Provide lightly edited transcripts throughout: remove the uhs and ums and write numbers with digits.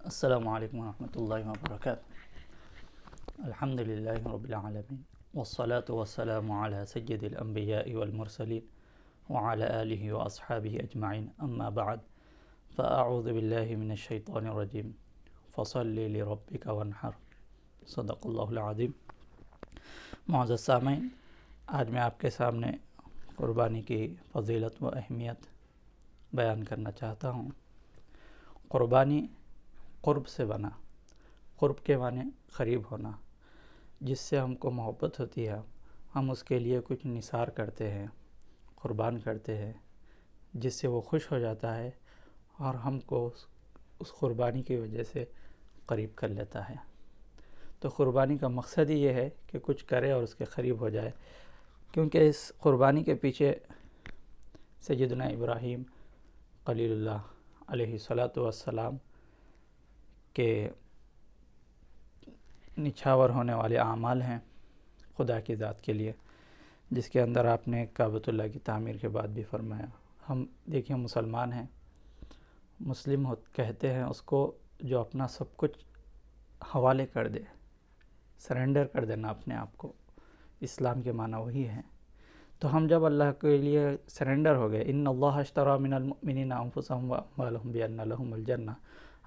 السلام علیکم ورحمۃ اللہ وبرکاتہ۔ الحمد للہ رب العالمین والصلاة والسلام علی سید الانبیاء والمرسلین وعلی آلہ واصحابہ اجمعین، اما بعد فاعوذ باللہ من الشیطان الرجیم فصل لربک وانحر، صدق اللہ العظیم۔ معزز سامعین، آج میں آپ کے سامنے قربانی کی فضیلت و اہمیت بیان کرنا چاہتا ہوں۔ قربانی قرب سے بنا، قرب کے معنی قریب ہونا، جس سے ہم کو محبت ہوتی ہے، ہم اس کے لیے کچھ نثار کرتے ہیں، قربان کرتے ہیں، جس سے وہ خوش ہو جاتا ہے اور ہم کو اس قربانی کی وجہ سے قریب کر لیتا ہے۔ تو قربانی کا مقصد ہی یہ ہے کہ کچھ کرے اور اس کے قریب ہو جائے، کیونکہ اس قربانی کے پیچھے سیدنا ابراہیم خلیل اللہ علیہ الصلاۃ والسلام کے نچھاور ہونے والے اعمال ہیں خدا کی ذات کے لیے، جس کے اندر آپ نے کعبۃ اللہ کی تعمیر کے بعد بھی فرمایا۔ ہم دیکھیں مسلمان ہیں، مسلم کہتے ہیں اس کو جو اپنا سب کچھ حوالے کر دے، سرنڈر کر دینا اپنے آپ کو، اسلام کے معنی وہی ہے۔ تو ہم جب اللہ کے لیے سرنڈر ہو گئے، ان اللہ اشتری من المؤمنین انفسهم واموالهم بان لهم الجنہ،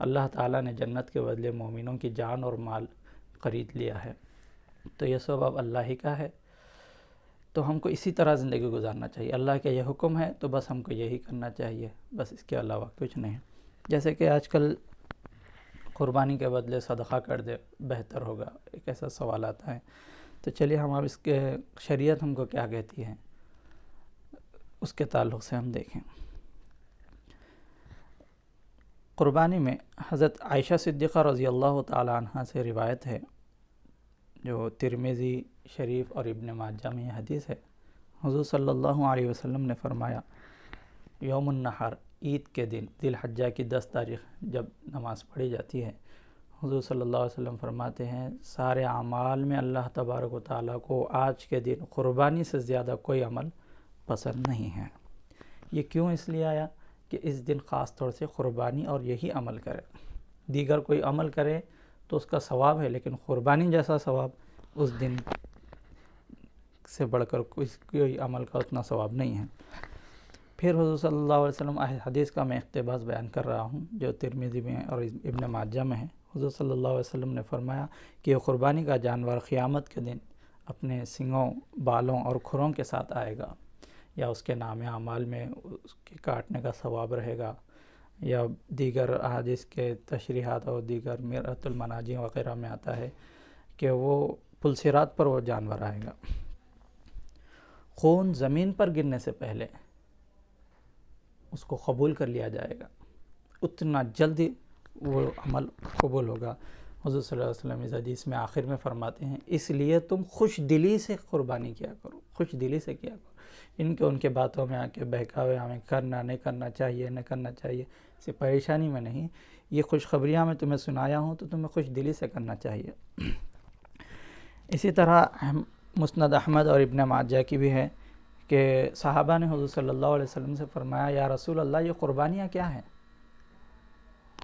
اللہ تعالیٰ نے جنت کے بدلے مومنوں کی جان اور مال خرید لیا ہے، تو یہ سب اب اللہ ہی کا ہے۔ تو ہم کو اسی طرح زندگی گزارنا چاہیے، اللہ کا یہ حکم ہے تو بس ہم کو یہی کرنا چاہیے، بس اس کے علاوہ کچھ نہیں۔ جیسے کہ آج کل قربانی کے بدلے صدقہ کر دے بہتر ہوگا، ایک ایسا سوال آتا ہے۔ تو چلیے ہم اب اس کے شریعت ہم کو کیا کہتی ہے اس کے تعلق سے ہم دیکھیں۔ قربانی میں حضرت عائشہ صدیقہ رضی اللہ تعالی عنہ سے روایت ہے، جو ترمذی شریف اور ابن ماجہ میں یہ حدیث ہے۔ حضور صلی اللہ علیہ وسلم نے فرمایا، یوم النحر، عید کے دن، ذی الحجہ کی 10 تاریخ جب نماز پڑھی جاتی ہے، حضور صلی اللہ علیہ وسلم فرماتے ہیں سارے اعمال میں اللہ تبارک و تعالیٰ کو آج کے دن قربانی سے زیادہ کوئی عمل پسند نہیں ہے۔ یہ کیوں اس لیے آیا کہ اس دن خاص طور سے قربانی اور یہی عمل کرے، دیگر کوئی عمل کرے تو اس کا ثواب ہے، لیکن قربانی جیسا ثواب اس دن سے بڑھ کر کوئی عمل کا اتنا ثواب نہیں ہے۔ پھر حضور صلی اللہ علیہ وسلم حدیث کا میں اقتباس بیان کر رہا ہوں جو ترمذی میں اور ابن ماجہ میں ہے۔ حضور صلی اللہ علیہ وسلم نے فرمایا کہ یہ قربانی کا جانور قیامت کے دن اپنے سنگوں، بالوں اور کھروں کے ساتھ آئے گا، یا اس کے نام اعمال میں اس کے کاٹنے کا ثواب رہے گا، یا دیگر احادیث کے تشریحات اور دیگر میرۃ المناجی وغیرہ میں آتا ہے کہ وہ پلصراط پر وہ جانور آئے گا۔ خون زمین پر گرنے سے پہلے اس کو قبول کر لیا جائے گا، اتنا جلدی وہ عمل قبول ہوگا۔ حضور صلی اللہ علیہ وسلم اس حدیث میں آخر میں فرماتے ہیں اس لیے تم خوش دلی سے قربانی کیا کرو، خوش دلی سے کیا کرو، ان کے باتوں میں آ کے بہکاوے ہمیں کرنا نہیں کرنا چاہیے، نہیں کرنا چاہیے، اسے پریشانی میں نہیں، یہ خوشخبریاں میں تمہیں سنایا ہوں تو تمہیں خوش دلی سے کرنا چاہیے۔ اسی طرح مسند احمد اور ابن ماجہ کی بھی ہے کہ صحابہ نے حضور صلی اللہ علیہ وسلم سے فرمایا یا رسول اللہ یہ قربانیاں کیا ہیں؟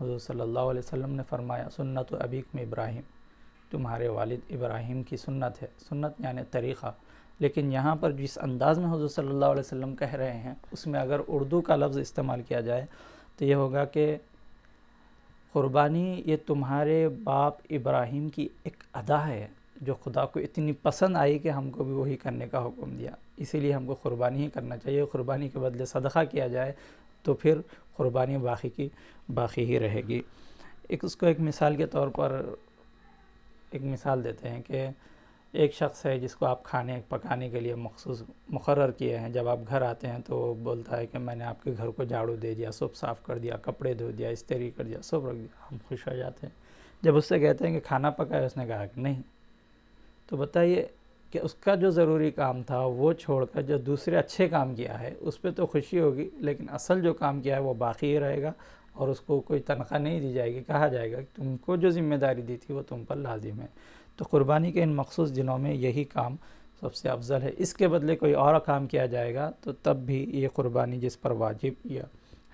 حضور صلی اللہ علیہ وسلم نے فرمایا سنت ابیکم ابراہیم، تمہارے والد ابراہیم کی سنت ہے، سنت یعنی طریقہ، لیکن یہاں پر جس انداز میں حضور صلی اللہ علیہ وسلم کہہ رہے ہیں اس میں اگر اردو کا لفظ استعمال کیا جائے تو یہ ہوگا کہ قربانی یہ تمہارے باپ ابراہیم کی ایک ادا ہے جو خدا کو اتنی پسند آئی کہ ہم کو بھی وہی کرنے کا حکم دیا، اسی لیے ہم کو قربانی ہی کرنا چاہیے۔ قربانی کے بدلے صدقہ کیا جائے تو پھر قربانی باقی کی باقی ہی رہے گی۔ اس کو ایک مثال کے طور پر ایک مثال دیتے ہیں کہ ایک شخص ہے جس کو آپ کھانے پکانے کے لیے مخصوص مقرر کیے ہیں، جب آپ گھر آتے ہیں تو وہ بولتا ہے کہ میں نے آپ کے گھر کو جھاڑو دے دیا، سب صاف کر دیا، کپڑے دھو دیا، استری کر دیا، سب رکھ دیا، ہم خوش ہو جاتے ہیں۔ جب اس سے کہتے ہیں کہ کھانا پکایا، اس نے کہا کہ نہیں، تو بتائیے کہ اس کا جو ضروری کام تھا وہ چھوڑ کر جو دوسرے اچھے کام کیا ہے اس پہ تو خوشی ہوگی، لیکن اصل جو کام کیا ہے وہ باقی ہی رہے گا اور اس کو کوئی تنخواہ نہیں دی جائے گی، کہا جائے گا کہ تم کو جو ذمہ داری دی تھی وہ تم پر لازم ہے۔ تو قربانی کے ان مخصوص دنوں میں یہی کام سب سے افضل ہے، اس کے بدلے کوئی اور کام کیا جائے گا تو تب بھی یہ قربانی جس پر واجب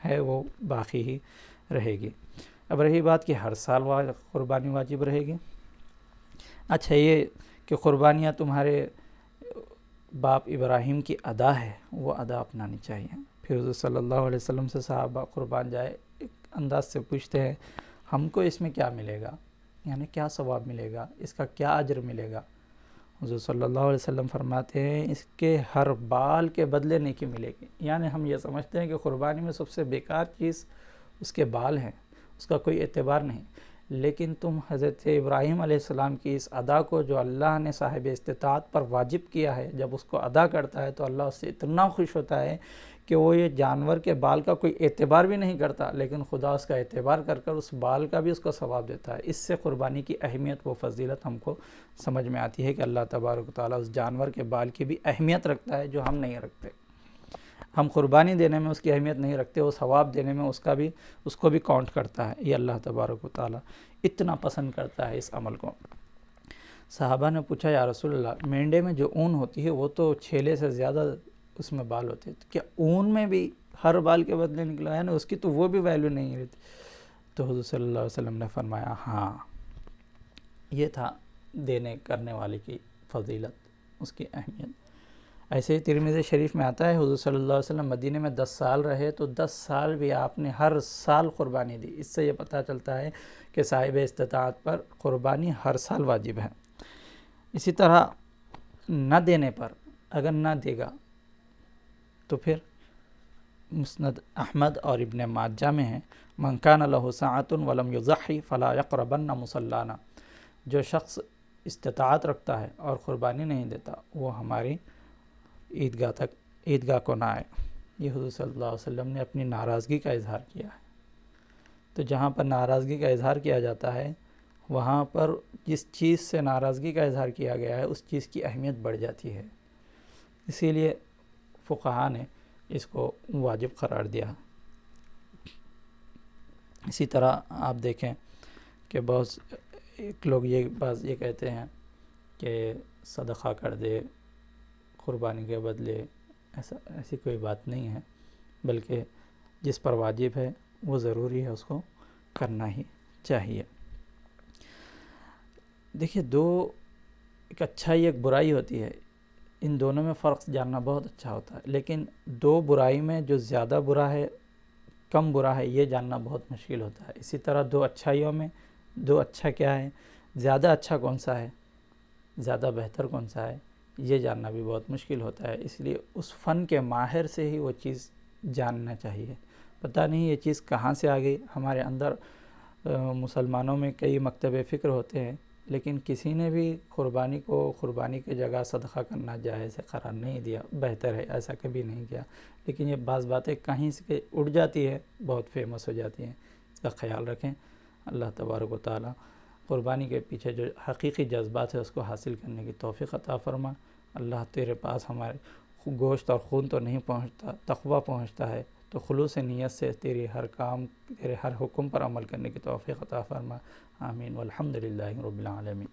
ہے وہ باقی ہی رہے گی۔ اب رہی بات کہ ہر سال قربانی واجب رہے گی. اچھا یہ کہ قربانیاں تمہارے باپ ابراہیم کی ادا ہے، وہ ادا اپنانی چاہیے. پھر حضور صلی اللہ علیہ وسلم سے صحابہ قربان جائے ایک انداز سے پوچھتے ہیں ہم کو اس میں کیا ملے گا، یعنی کیا ثواب ملے گا، اس کا کیا اجر ملے گا. حضور صلی اللہ علیہ وسلم فرماتے ہیں اس کے ہر بال کے بدلے نیکی ملے گی. یعنی ہم یہ سمجھتے ہیں کہ قربانی میں سب سے بیکار چیز اس کے بال ہیں، اس کا کوئی اعتبار نہیں. لیکن تم حضرت ابراہیم علیہ السلام کی اس ادا کو جو اللہ نے صاحب استطاعت پر واجب کیا ہے، جب اس کو ادا کرتا ہے تو اللہ اس سے اتنا خوش ہوتا ہے کہ وہ یہ جانور کے بال کا کوئی اعتبار بھی نہیں کرتا، لیکن خدا اس کا اعتبار کر کر اس بال کا بھی اس کو ثواب دیتا ہے. اس سے قربانی کی اہمیت و فضیلت ہم کو سمجھ میں آتی ہے کہ اللہ تبارک و تعالیٰ اس جانور کے بال کی بھی اہمیت رکھتا ہے جو ہم نہیں رکھتے. ہم قربانی دینے میں اس کی اہمیت نہیں رکھتے، وہ ثواب دینے میں اس کو بھی کاؤنٹ کرتا ہے. یہ اللہ تبارک و تعالیٰ اتنا پسند کرتا ہے اس عمل کو. صحابہ نے پوچھا یا رسول اللہ مینڈے میں جو اون ہوتی ہے وہ تو چھیلے سے زیادہ اس میں بال ہوتے ہیں، تو کیا اون میں بھی ہر بال کے بدلے نکلا ہے نا، اس کی تو وہ بھی ویلیو نہیں رہتی. تو حضور صلی اللہ علیہ وسلم نے فرمایا ہاں یہ تھا دینے کرنے والے کی فضیلت، اس کی اہمیت. ایسے ہی ترمذی شریف میں آتا ہے حضور صلی اللہ علیہ وسلم مدینے میں 10 سال رہے تو 10 سال بھی آپ نے ہر سال قربانی دی. اس سے یہ پتہ چلتا ہے کہ صاحب استطاعت پر قربانی ہر سال واجب ہے. اسی طرح نہ دینے پر اگر نہ دے گا تو پھر مسند احمد اور ابن ماجہ میں ہے من کان لہ سعۃ ولم یضحی فلا یقربن مصلانا، جو شخص استطاعت رکھتا ہے اور قربانی نہیں دیتا وہ ہماری عیدگاہ کو نہ آئے. یہ حضور صلی اللہ علیہ وسلم نے اپنی ناراضگی کا اظہار کیا ہے. تو جہاں پر ناراضگی کا اظہار کیا جاتا ہے وہاں پر جس چیز سے ناراضگی کا اظہار کیا گیا ہے اس چیز کی اہمیت بڑھ جاتی ہے. اسی لیے فقہا نے اس کو واجب قرار دیا. اسی طرح آپ دیکھیں کہ بہت ایک لوگ یہ کہتے ہیں کہ صدقہ کر دے قربانی کے بدلے، ایسی کوئی بات نہیں ہے، بلکہ جس پر واجب ہے وہ ضروری ہے، اس کو کرنا ہی چاہیے. دیکھیے ایک اچھائی ایک برائی ہوتی ہے، ان دونوں میں فرق جاننا بہت اچھا ہوتا ہے. لیکن دو برائی میں جو زیادہ برا ہے کم برا ہے یہ جاننا بہت مشکل ہوتا ہے. اسی طرح دو اچھائیوں میں دو اچھا کیا ہے، زیادہ اچھا کون سا ہے، زیادہ بہتر کون سا ہے، یہ جاننا بھی بہت مشکل ہوتا ہے. اس لیے اس فن کے ماہر سے ہی وہ چیز جاننا چاہیے. پتہ نہیں یہ چیز کہاں سے آ گئی. ہمارے اندر مسلمانوں میں کئی مکتب فکر ہوتے ہیں، لیکن کسی نے بھی قربانی کو قربانی کی جگہ صدقہ کرنا جائز قرار نہیں دیا، بہتر ہے ایسا کبھی نہیں کیا. لیکن یہ بعض باتیں کہیں سے اڑ جاتی ہے، بہت فیمس ہو جاتی ہیں. اس کا خیال رکھیں. اللہ تبارک و تعالیٰ قربانی کے پیچھے جو حقیقی جذبات ہے اس کو حاصل کرنے کی توفیق عطا فرما. اللہ تیرے پاس ہمارے گوشت اور خون تو نہیں پہنچتا، تقویٰ پہنچتا ہے، تو خلوص نیت سے تیری ہر کام، تیرے ہر حکم پر عمل کرنے کی توفیق عطا فرما. آمین والحمد للہ رب العالمین.